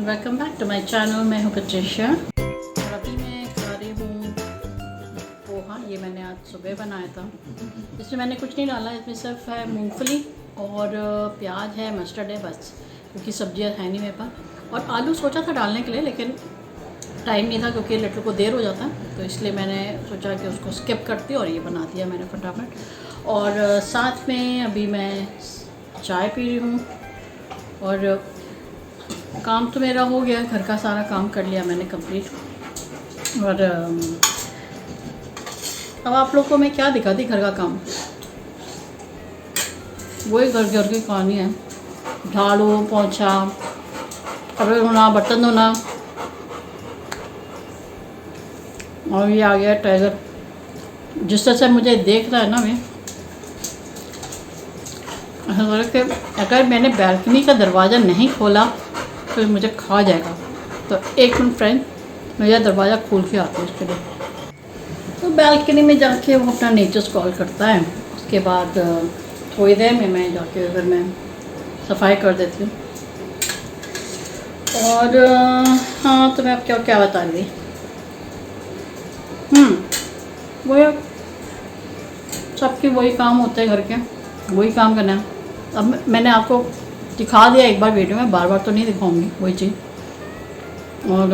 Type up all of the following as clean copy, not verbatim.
Welcome back to my channel. मैं हूँ Patricia और अभी मैं खा रही हूँ पोहा। ये मैंने आज सुबह बनाया था। इसमें मैंने कुछ नहीं डाला, इसमें सिर्फ है मूंगफली और प्याज है, मस्टर्ड है बस, क्योंकि सब्जियाँ है नहीं मेरे पास। और आलू सोचा था डालने के लिए लेकिन टाइम नहीं था क्योंकि लिटिल को देर हो जाता, तो इसलिए मैंने सोचा कि उसको स्किप करती और ये बना दिया मैंने फटाफट। और साथ में अभी मैं चाय पी रही हूँ और काम तो मेरा हो गया, घर का सारा काम कर लिया मैंने कंप्लीट। और अब आप लोग को मैं क्या दिखाती, घर का काम वही घर की कहानी है। झाड़ू पोंछा, कपड़े धोना, बर्तन धोना। और ये आ गया टाइगर, जिस तरह से मुझे देख रहा है ना, मैं ऐसा लग रहा है कि अगर मैंने बैल्कनी का दरवाज़ा नहीं खोला तो मुझे खा जाएगा। तो एक मिनट फ्रेंड, मेरा दरवाज़ा खोल के आती है उसके लिए। तो बैल्कनी में जाके वो अपना नेचर कॉल करता है। उसके बाद थोड़ी देर में मैं जाके अगर मैं सफाई कर देती हूँ। और हाँ, तो मैं अब क्या बता रही थी। वही सबके वही काम होते हैं, घर के वही काम करना है। अब मैंने आपको दिखा दिया एक बार वीडियो में, बार बार तो नहीं दिखाऊंगी वही चीज़। और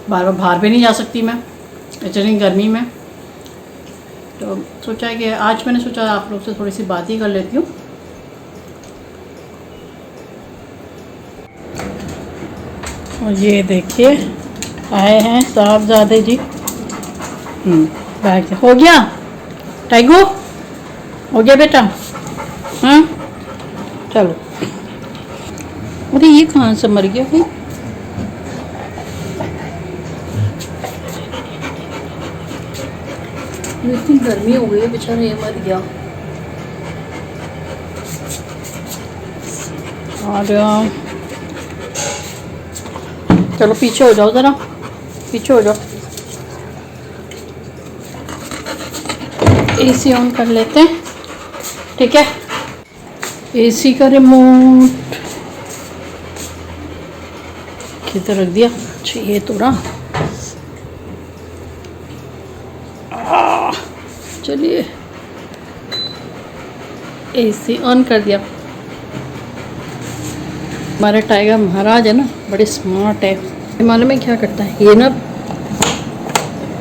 बार बार बाहर भी नहीं जा सकती मैं इतनी गर्मी में, तो सोचा है कि आज मैंने सोचा आप लोग से थोड़ी सी बात ही कर लेती हूँ। और ये देखिए आए हैं साहबजादे जी। बैग हो गया टाइगो, हो गया बेटा। हाँ चलो। अरे ये कहाँ से मर गया भाई? इतनी गर्मी हो गई है, बेचारा ये मर गया। और चलो पीछे हो जाओ, ज़रा पीछे हो जाओ। एसी ऑन कर लेते हैं, ठीक है। एसी का रिमोट किधर रख दिया? अच्छा ये तो रहा। चलिए एसी ऑन कर दिया। हमारा टाइगर महाराज है ना, बड़े स्मार्ट है। मालूम में क्या करता है ये ना,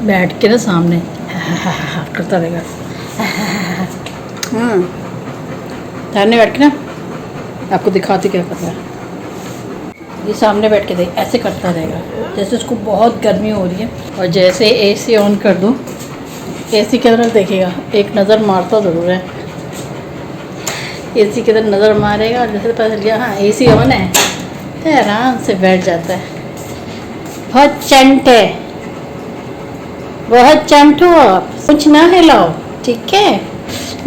बैठ के ना सामने करता रहेगा। हाँ सामने बैठ के ना आपको दिखाती क्या करता है। ये सामने बैठ के देख, ऐसे करता रहेगा जैसे उसको बहुत गर्मी हो रही है। और जैसे एसी ऑन कर दूँ, एसी की तरफ देखेगा, एक नज़र मारता ज़रूर है। एसी की तरफ नज़र मारेगा और जैसे पता चल गया हाँ एसी ऑन है, तो आराम से बैठ जाता है। बहुत चंट है, बहुत चंट हो आप, कुछ ना हिलाओ ठीक है।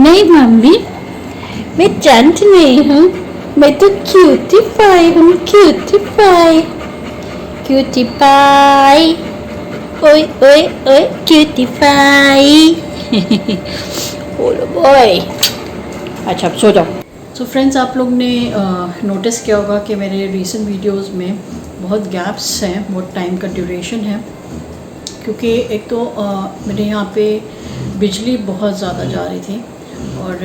नहीं मम्मी, मैं चंट नहीं हूँ, मैं तो क्यूटी पाई हूँ, क्यूटी पाई, क्यूटी पाई, ओए ओए ओए क्यूटी पाई। बोलो बॉय। अच्छा अब सो जाओ। सो फ्रेंड्स, आप लोग ने नोटिस किया होगा कि मेरे रीसेंट वीडियोस में बहुत गैप्स हैं, बहुत टाइम का ड्यूरेशन है, क्योंकि एक तो मेरे यहाँ पे बिजली बहुत ज़्यादा जा रही थी। और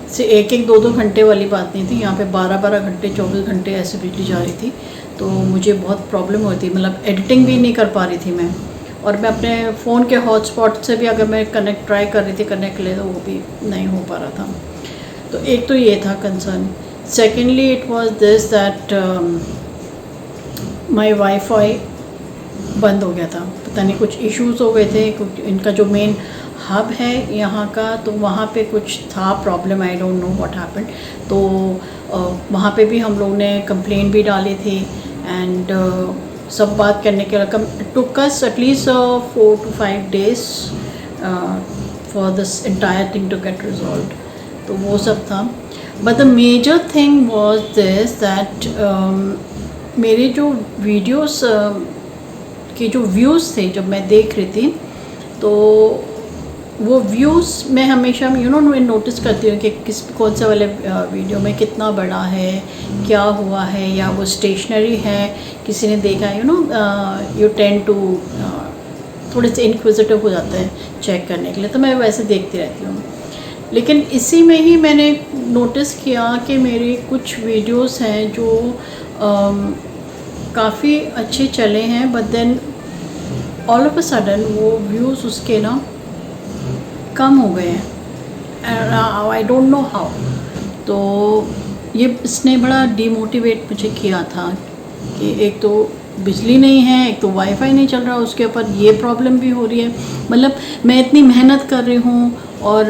से एक दो घंटे वाली बात नहीं थी, यहाँ पे 12 घंटे 24 घंटे ऐसे बिजली जा रही थी। तो मुझे बहुत प्रॉब्लम होती, मतलब एडिटिंग भी नहीं कर पा रही थी मैं। और मैं अपने फ़ोन के हॉटस्पॉट से भी अगर मैं ट्राई कर रही थी करने के लिए, तो वो भी नहीं हो पा रहा था। तो एक तो ये था concern. Secondly it was this that my wifi बंद हो गया था। पता नहीं कुछ इश्यूज़ हो गए थे, कुछ इनका जो मेन हब है यहाँ का, तो वहाँ पे कुछ था problem, I don't know what happened. तो वहाँ पे भी हम लोग ने कंप्लेंट भी डाली थी एंड सब बात करने के लिए took us at least 4 to 5 days for this entire thing to get resolve. तो वो सब था। But the major thing was this that मेरे जो-- के जो व्यूज़ थे जब मैं देख रही थी, तो वो व्यूज़ मैं हमेशा मैं नोटिस करती हूँ कि कौन से वाले वीडियो में कितना बड़ा है, क्या हुआ है, या वो स्टेशनरी है, किसी ने देखा यू टेंड टू थोड़े से इंक्विजिटिव हो जाते हैं चेक करने के लिए, तो मैं वैसे देखती रहती हूँ। लेकिन इसी में ही मैंने नोटिस किया कि मेरे कुछ वीडियोस हैं जो काफ़ी अच्छे चले हैं, but then all of a sudden वो व्यूज़ उसके ना कम हो गए हैं। I don't know how. तो ये इसने बड़ा डीमोटिवेट मुझे किया था कि एक तो बिजली नहीं है, एक तो वाईफाई नहीं चल रहा, उसके ऊपर ये प्रॉब्लम भी हो रही है। मतलब मैं इतनी मेहनत कर रही हूँ, और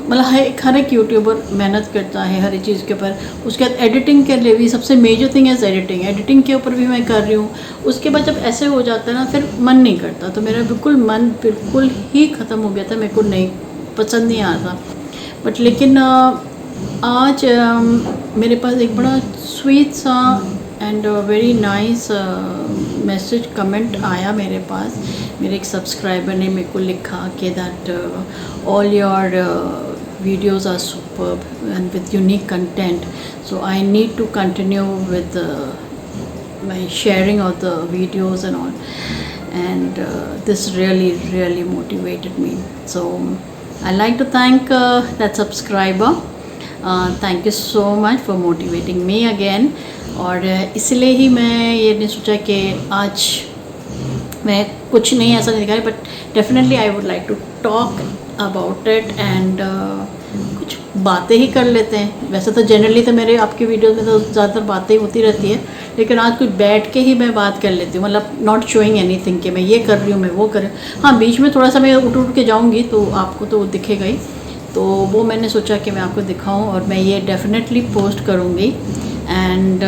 मतलब हर एक यूट्यूबर मेहनत करता है हर एक चीज़ के ऊपर। उसके बाद एडिटिंग के लिए भी सबसे मेजर थिंग है एडिटिंग के ऊपर भी मैं कर रही हूँ। उसके बाद जब ऐसे हो जाता है ना, फिर मन नहीं करता। तो मेरा मन बिल्कुल ही ख़त्म हो गया था, मेरे को नहीं पसंद नहीं आता। बट लेकिन आज मेरे पास एक बड़ा स्वीट सा and very nice message comment आया मेरे पास। मेरे एक सब्सक्राइबर ने मेरे को लिखा कि that all your videos are superb and with unique content, so I need to continue with my sharing of the videos and all, and this really motivated me. So I like to thank that subscriber. Thank you so much for motivating me again. और इसलिए ही मैं ये नहीं सोचा कि आज मैं कुछ नहीं ऐसा नहीं दिखाई, but definitely I would like to talk about it and कुछ बातें ही कर लेते हैं। वैसे तो जनरली तो मेरे आपके वीडियोस में तो ज़्यादातर बातें ही होती रहती है, लेकिन आज कुछ बैठ के ही मैं बात कर लेती हूँ। मतलब नॉट शोइंग एनीथिंग कि मैं ये कर रही हूँ, मैं वो कर रही हूँ। हाँ, बीच में थोड़ा सा मैं उठ के जाऊँगी तो आपको तो दिखेगा ही, तो वो मैंने सोचा कि मैं आपको दिखाऊँ, और मैं ये डेफिनेटली पोस्ट करूँगी। And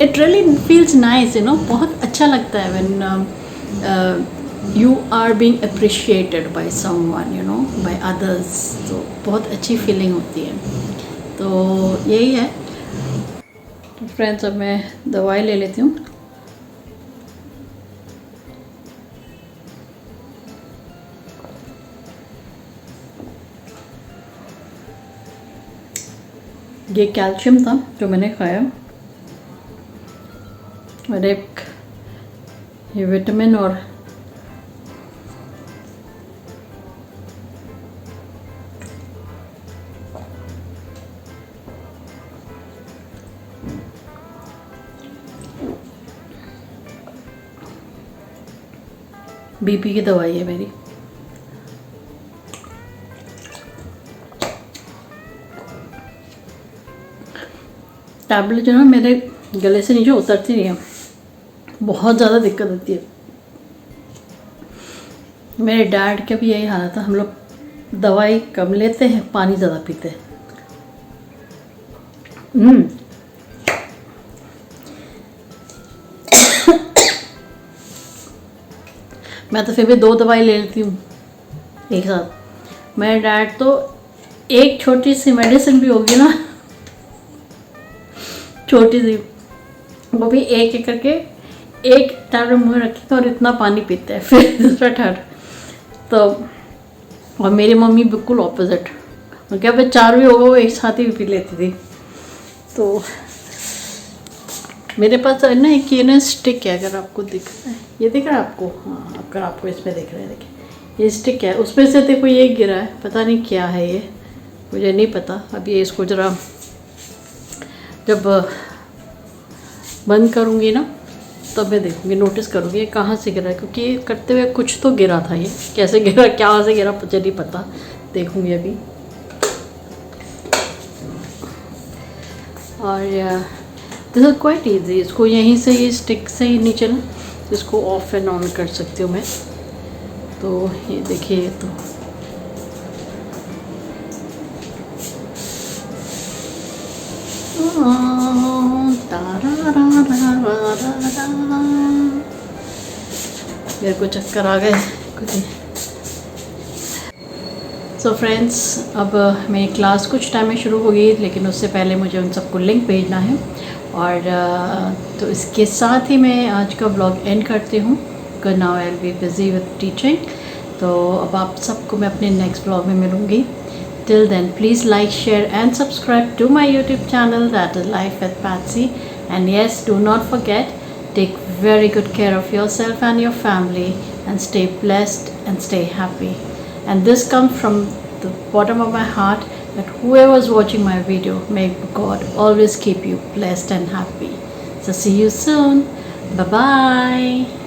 it really feels nice, बहुत अच्छा लगता है when you are being appreciated by someone, by others. तो बहुत अच्छी फीलिंग होती है। तो यही है। तो फ्रेंड्स, अब मैं दवाई ले लेती हूँ। ये कैल्शियम था जो मैंने खाया, और एक ये विटामिन और बीपी की दवाई है मेरी। टैबलेट जो है मेरे गले से नीचे उतरती नहीं है, बहुत ज़्यादा दिक्कत होती है। मेरे डैड का भी यही हाल था, हम लोग दवाई कम लेते हैं, पानी ज़्यादा पीते हैं। मैं तो फिर भी 2 दवाई ले लेती हूँ एक साथ। मेरे डैड तो एक छोटी सी मेडिसिन भी होगी ना, छोटी सी, वो भी एक एक करके एक टैबलेट मुँह रखेगा और इतना पानी पीते हैं, फिर दूसरा टैबलेट। तो और मेरी मम्मी बिल्कुल ऑपोजिट, क्या भाई 4 भी होगा वो एक साथ ही पी लेती थी। तो मेरे पास है ना एक ये ना स्टिक है, अगर आपको दिख रहा है, ये दिख रहा है आपको? हाँ, अगर आपको इसमें दिख रहा है, देखिए ये स्टिक है, उसमें से देखो ये गिरा है, पता नहीं क्या है ये, मुझे नहीं पता। अब ये इसको ज़रा जब बंद करूँगी ना तब मैं देखूँगी, नोटिस करूँगी ये कहाँ से गिरा है, क्योंकि ये करते हुए कुछ तो गिरा था। ये कैसे गिरा, क्या से गिरा, मुझे नहीं पता, देखूँगी अभी। और दिस इज़ क्वाइट ईजी, इसको यहीं से ये स्टिक से ही नीचे ना इसको ऑफ एंड ऑन कर सकती हूँ मैं। तो ये देखिए, तो मेरे को चक्कर आ गए कुछ। सो फ्रेंड्स, अब मेरी क्लास कुछ टाइम में शुरू हो गई, लेकिन उससे पहले मुझे उन सबको लिंक भेजना है। और तो इसके साथ ही मैं आज का ब्लॉग एंड करती हूँ, because now I will be busy with teaching. तो तो अब आप सबको मैं अपने नेक्स्ट ब्लॉग में मिलूँगी. Till then, please like, share and subscribe to my YouTube channel, that is Life with Patsy. And yes, do not forget, take very good care of yourself and your family, and stay blessed and stay happy. And this comes from the bottom of my heart, that whoever is watching my video, may God always keep you blessed and happy. So see you soon. Bye bye.